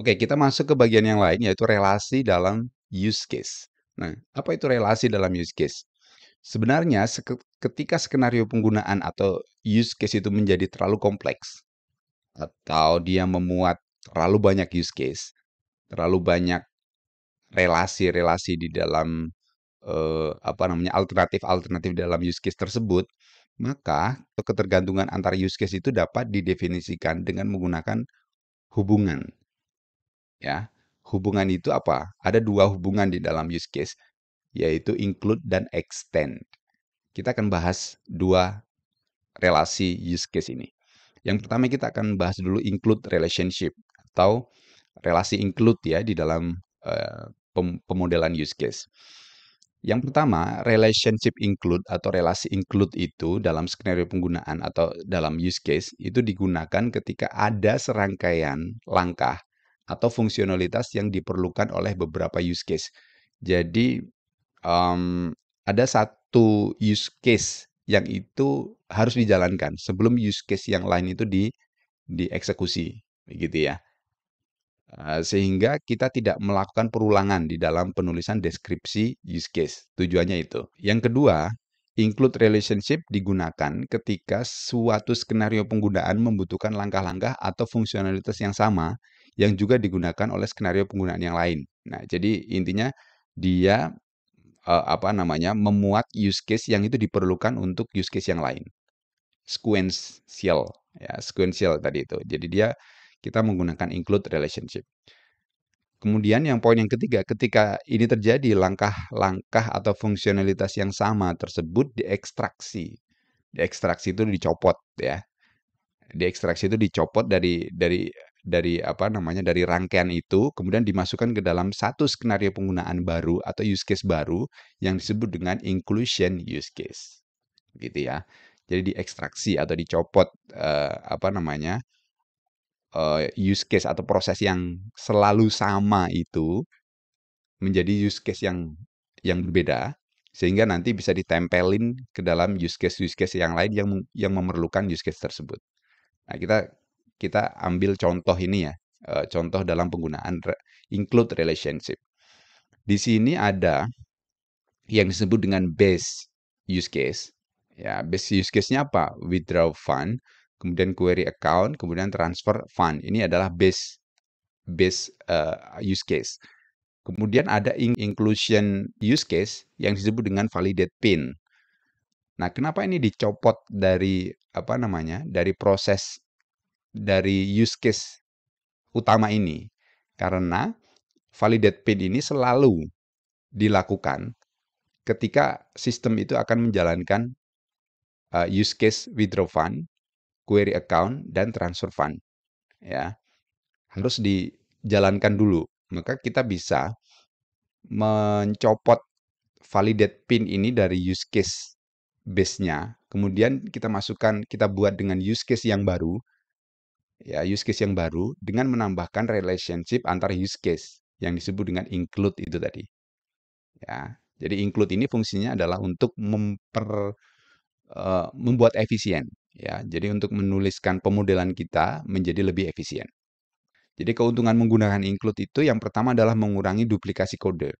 Oke, kita masuk ke bagian yang lain yaitu relasi dalam use case. Nah, apa itu relasi dalam use case? Sebenarnya ketika skenario penggunaan atau use case itu menjadi terlalu kompleks atau dia memuat terlalu banyak use case, terlalu banyak relasi-relasi di dalam alternatif-alternatif dalam use case tersebut, maka ketergantungan antara use case itu dapat didefinisikan dengan menggunakan hubungan. Ya, hubungan itu apa? Ada dua hubungan di dalam use case, yaitu include dan extend. Kita akan bahas dua relasi use case ini. Yang pertama kita akan bahas dulu include relationship atau relasi include ya di dalam pemodelan use case. Yang pertama, relationship include atau relasi include itu dalam skenario penggunaan atau dalam use case itu digunakan ketika ada serangkaian langkah atau fungsionalitas yang diperlukan oleh beberapa use case. Jadi, ada satu use case yang itu harus dijalankan sebelum use case yang lain itu dieksekusi, begitu ya. Sehingga kita tidak melakukan perulangan di dalam penulisan deskripsi use case, tujuannya itu. Yang kedua, include relationship digunakan ketika suatu skenario penggunaan membutuhkan langkah-langkah atau fungsionalitas yang sama yang juga digunakan oleh skenario penggunaan yang lain. Nah, jadi intinya dia memuat use case yang itu diperlukan untuk use case yang lain. Sequential, ya, sequential tadi itu. Jadi kita menggunakan include relationship. Kemudian yang poin yang ketiga, ketika ini terjadi langkah-langkah atau fungsionalitas yang sama tersebut diekstraksi. Diekstraksi itu dicopot ya. Diekstraksi itu dicopot dari rangkaian itu kemudian dimasukkan ke dalam satu skenario penggunaan baru atau use case baru yang disebut dengan inclusion use case. Gitu ya. Jadi diekstraksi atau dicopot use case atau proses yang selalu sama itu menjadi use case yang berbeda sehingga nanti bisa ditempelin ke dalam use case yang lain yang memerlukan use case tersebut. Nah, kita kita ambil contoh ini ya, contoh dalam penggunaan include relationship. Di sini ada yang disebut dengan base use case. Ya, base use case-nya apa? Withdraw fund, kemudian query account, kemudian transfer fund. Ini adalah base use case. Kemudian ada inclusion use case yang disebut dengan validate pin. Nah, kenapa ini dicopot dari dari proses dari use case utama ini? Karena validate pin ini selalu dilakukan ketika sistem itu akan menjalankan use case withdraw fund, query account, dan transfer fund. Ya, harus dijalankan dulu. Maka kita bisa mencopot validate pin ini dari use case base-nya, kemudian kita buat dengan use case yang baru, ya use case yang baru dengan menambahkan relationship antara use case yang disebut dengan include itu tadi. Ya, jadi include ini fungsinya adalah untuk membuat efisien. Ya, jadi untuk menuliskan pemodelan kita menjadi lebih efisien. Jadi keuntungan menggunakan include itu yang pertama adalah mengurangi duplikasi kode.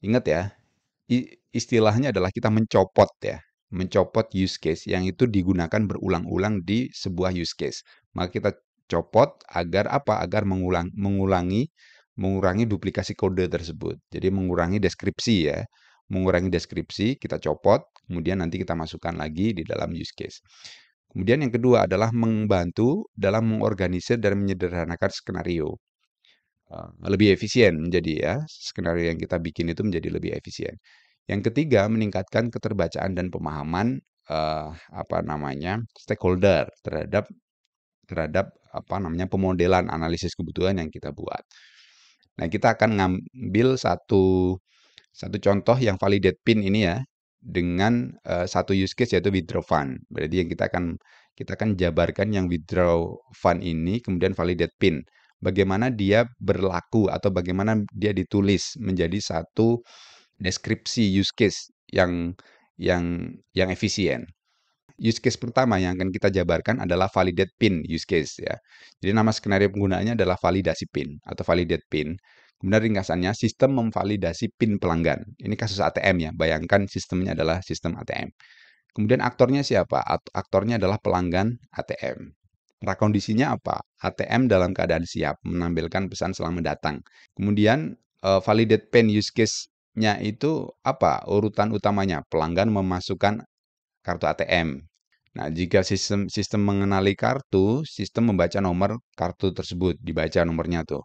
Ingat ya, istilahnya adalah kita mencopot ya, mencopot use case yang itu digunakan berulang-ulang di sebuah use case. Maka kita copot agar apa? Agar mengurangi duplikasi kode tersebut. Jadi mengurangi deskripsi ya. Mengurangi deskripsi, kita copot, kemudian nanti kita masukkan lagi di dalam use case. Kemudian yang kedua adalah membantu dalam mengorganisir dan menyederhanakan skenario. Lebih efisien menjadi ya, skenario yang kita bikin itu menjadi lebih efisien. Yang ketiga, meningkatkan keterbacaan dan pemahaman stakeholder terhadap terhadap pemodelan analisis kebutuhan yang kita buat. Nah, kita akan ngambil satu satu contoh yang validate pin ini ya dengan satu use case yaitu withdraw fund. Berarti yang kita akan jabarkan yang withdraw fund ini kemudian validate pin. Bagaimana dia berlaku atau bagaimana dia ditulis menjadi satu deskripsi use case yang efisien. use case pertama yang akan kita jabarkan adalah validate pin use case ya. Jadi nama skenario penggunaannya adalah validasi pin atau validate pin. Kemudian ringkasannya sistem memvalidasi pin pelanggan. Ini kasus ATM ya. Bayangkan sistemnya adalah sistem ATM. Kemudian aktornya siapa? Aktornya adalah pelanggan ATM. Prakondisinya apa? ATM dalam keadaan siap menampilkan pesan selamat datang. Kemudian validate pin use case-nya itu apa? Urutan utamanya pelanggan memasukkan kartu ATM. Nah, jika sistem mengenali kartu, sistem membaca nomor kartu tersebut, dibaca nomornya tuh.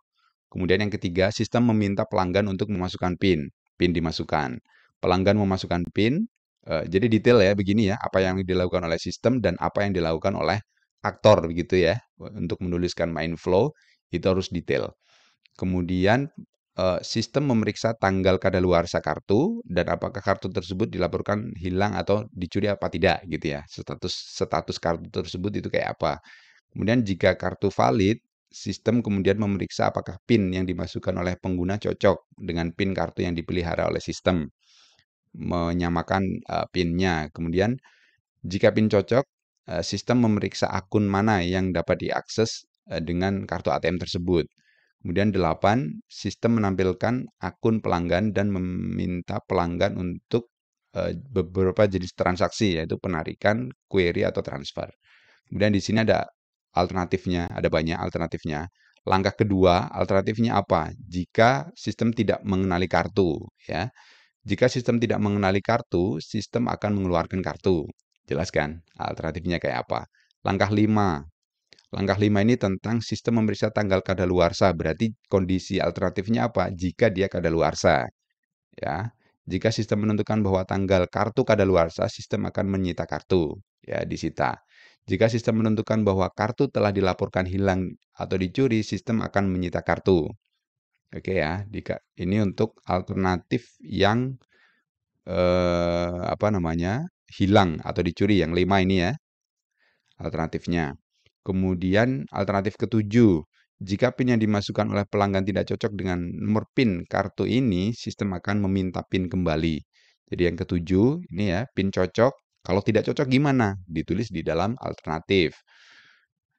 Kemudian yang ketiga, sistem meminta pelanggan untuk memasukkan PIN. PIN dimasukkan. Pelanggan memasukkan PIN, jadi detail ya begini ya, apa yang dilakukan oleh sistem dan apa yang dilakukan oleh aktor begitu ya. Untuk menuliskan main flow itu harus detail. Kemudian sistem memeriksa tanggal kadaluarsa kartu dan apakah kartu tersebut dilaporkan hilang atau dicuri apa tidak gitu ya. Status kartu tersebut itu kayak apa. Kemudian jika kartu valid, sistem kemudian memeriksa apakah PIN yang dimasukkan oleh pengguna cocok dengan PIN kartu yang dipelihara oleh sistem. Menyamakan PIN-nya. Kemudian jika PIN cocok, sistem memeriksa akun mana yang dapat diakses dengan kartu ATM tersebut. Kemudian 8, sistem menampilkan akun pelanggan dan meminta pelanggan untuk beberapa jenis transaksi, yaitu penarikan, query, atau transfer. Kemudian di sini ada alternatifnya, ada banyak alternatifnya. Langkah kedua, alternatifnya apa? Jika sistem tidak mengenali kartu, ya. Jika sistem tidak mengenali kartu, sistem akan mengeluarkan kartu. Jelaskan alternatifnya kayak apa. Langkah 5, Langkah 5 ini tentang sistem memeriksa tanggal kadaluarsa. Berarti kondisi alternatifnya apa? Jika dia kadaluarsa. Ya. Jika sistem menentukan bahwa tanggal kartu kadaluarsa, sistem akan menyita kartu. Ya, disita. Jika sistem menentukan bahwa kartu telah dilaporkan hilang atau dicuri, sistem akan menyita kartu. Oke ya, ini untuk alternatif yang hilang atau dicuri yang 5 ini ya. Alternatifnya. Kemudian alternatif ketujuh, jika PIN yang dimasukkan oleh pelanggan tidak cocok dengan nomor PIN kartu ini, sistem akan meminta PIN kembali. Jadi yang ketujuh, ini ya, PIN cocok. Kalau tidak cocok gimana? Ditulis di dalam alternatif.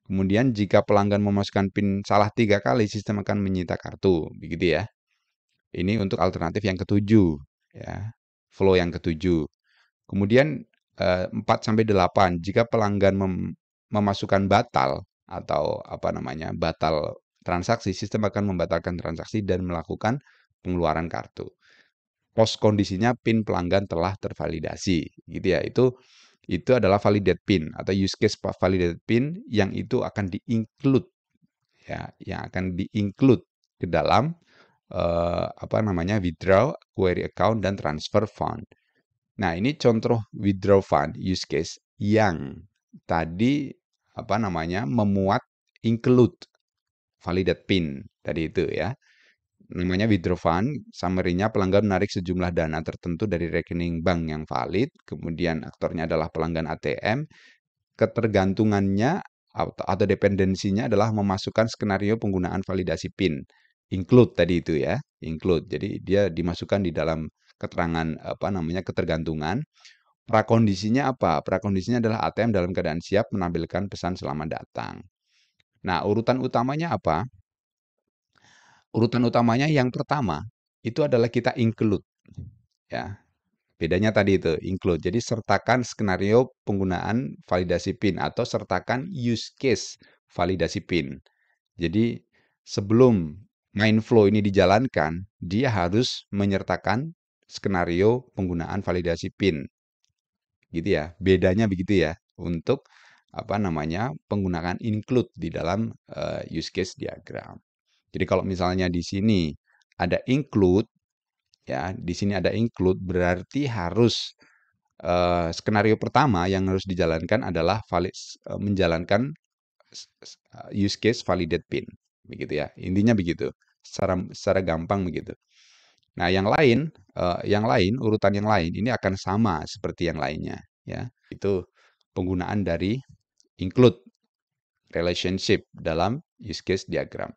Kemudian jika pelanggan memasukkan PIN salah 3 kali, sistem akan menyita kartu. Begitu ya. Ini untuk alternatif yang ketujuh. Ya, flow yang ketujuh. Kemudian 4-8, jika pelanggan memasukkan batal atau batal transaksi, sistem akan membatalkan transaksi dan melakukan pengeluaran kartu. Pos kondisinya PIN pelanggan telah tervalidasi, gitu ya. Itu adalah validate PIN atau use case validate PIN yang itu akan di-include ya, yang akan di-include ke dalam withdraw, query account, dan transfer fund. Nah, ini contoh withdraw fund use case yang tadi memuat include validate PIN tadi itu ya. Namanya withdraw fund, summary-nya pelanggan menarik sejumlah dana tertentu dari rekening bank yang valid, kemudian aktornya adalah pelanggan ATM, ketergantungannya atau dependensinya adalah memasukkan skenario penggunaan validasi PIN. Include tadi itu ya, include. Jadi dia dimasukkan di dalam keterangan ketergantungan. Prakondisinya apa? Prakondisinya adalah ATM dalam keadaan siap menampilkan pesan selamat datang. Nah, urutan utamanya apa? Urutan utamanya yang pertama itu adalah kita include. Ya, bedanya tadi itu include. Jadi sertakan skenario penggunaan validasi PIN atau sertakan use case validasi PIN. Jadi sebelum main flow ini dijalankan, dia harus menyertakan skenario penggunaan validasi PIN. Gitu ya. Bedanya begitu ya untuk penggunaan include di dalam use case diagram. Jadi kalau misalnya di sini ada include ya, di sini ada include berarti harus skenario pertama yang harus dijalankan adalah menjalankan use case validate PIN, begitu ya. Intinya begitu. Secara gampang begitu. Nah, yang lain urutan yang lain ini akan sama seperti yang lainnya ya. Itu penggunaan dari include relationship dalam use case diagram.